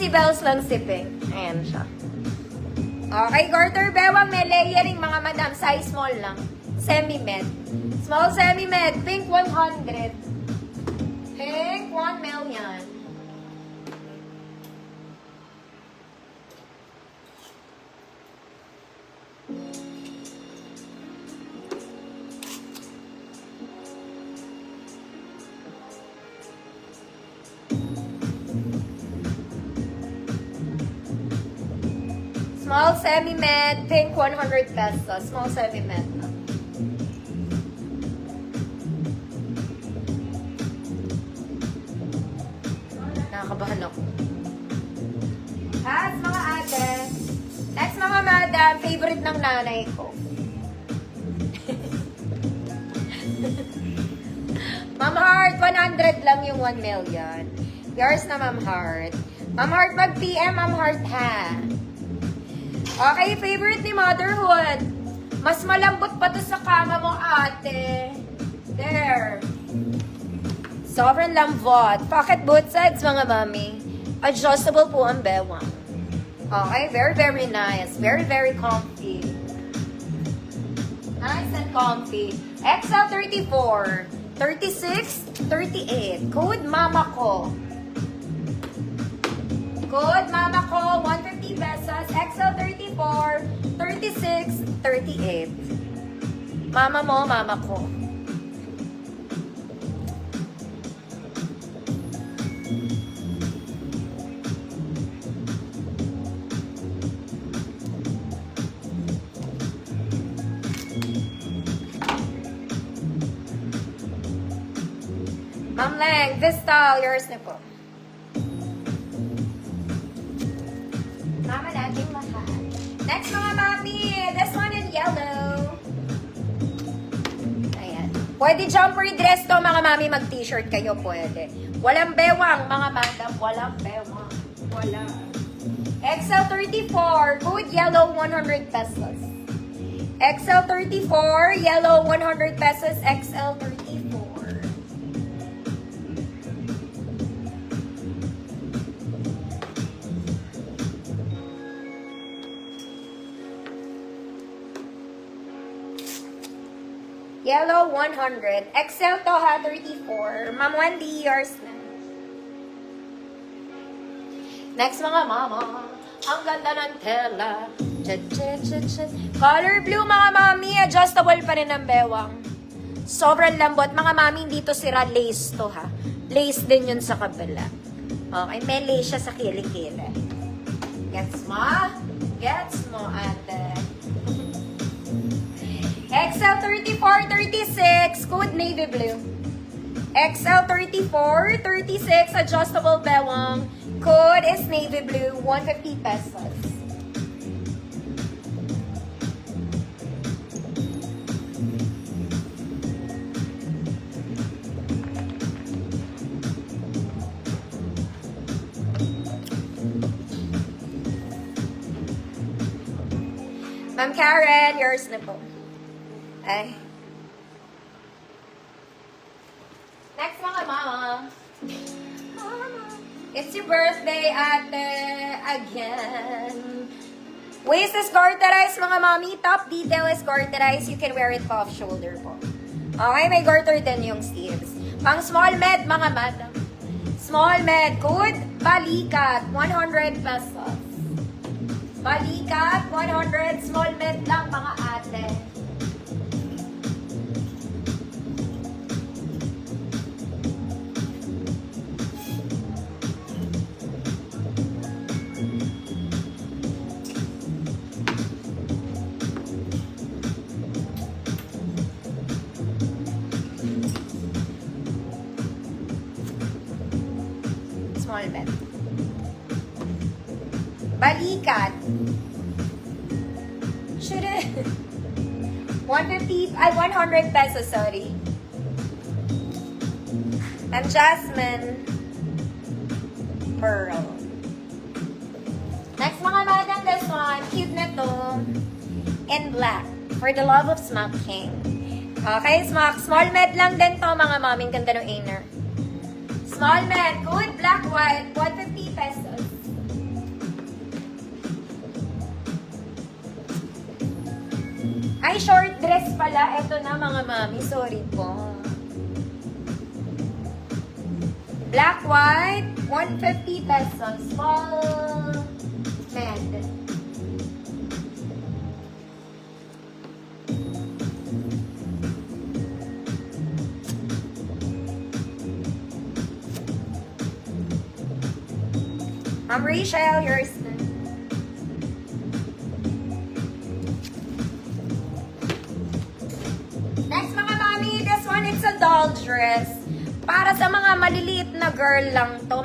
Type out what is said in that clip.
50 bells lang si Pink. Ayan siya. Okay, garter bewang may layering mga madam. Size small lang. Semi-med. Small semi-med. Pink 100. Pink 1 million. Small semi-med, pink 100 pesos. Small semi-med. Nakakabahan ako. At mga ate, next mga madam, favorite ng nanay ko. Ma'am Heart, 100 lang yung 1 million. Yours na, Ma'am Heart. Ma'am Heart, mag-PM, Ma'am Heart, ha? Okay, favorite ni Motherhood. Mas malambot pa to sa kama mo, ate. There. Sobrang lambot. Pocket both sides, mga mami. Adjustable po ang bewang. Okay, very, very nice. Very, very comfy. Nice and comfy. XL34, 36, 38. Code Mama Ko. Code Mama Ko, 150 pesos. XL34, 36, 38. Mama mo, Mama Ko. Ma'am Leng, this style, yours na po. Mama natin lahat. Next mga mami, this one in yellow. Ayan. Pwede jumper dress to mga mami, mag-t-shirt kayo, pwede. Walang bewang mga madam, walang bewang. Wala. XL34, good yellow, 100 pesos. XL34, yellow, 100 pesos. XL34. Yellow, 100. XL to ha, 34. Ma'am Wendy, yours na. Next mga mama. Ang ganda ng tela. Color blue, mga mami. Adjustable pa rin ang bewang. Sobrang lambot. Mga mami, dito sira lace to ha. Lace din yun sa kabila. Okay, may lace siya sa kilikili. Gets mo? Gets mo, ate. XL34, 36, code navy blue. XL34, 36, adjustable bewang. Code is navy blue, 150 pesos. Ma'am Karen, yours na po. Ay. Next mga mama. It's your birthday, ate. Again. Waist is garterized, mga mami. Top detail is garterized. You can wear it off shoulder po. Okay, may garter din yung sleeves. Pang small med, mga madam. Small med. Good. Balikat. 100 pesos. Balikat. 100. Small med lang, mga ate. Small bed. Balikat. Should it? 150, 100 pesos, sorry. And Jasmine Pearl. Next mga madam, this one. Cute na to. In black. For the love of smacking. Okay, smack. Small med lang din to, mga maming. Ganda ng inner. Small med. Good black white. 150 pesos. Ay, short dress pala. Ito na mga mami. Sorry po. Black, white, 150 pesos. Small med. Ma'am Rachel, yours na. Next mga mami, this one, it's a doll dress. Para sa mga maliliit na girl lang to.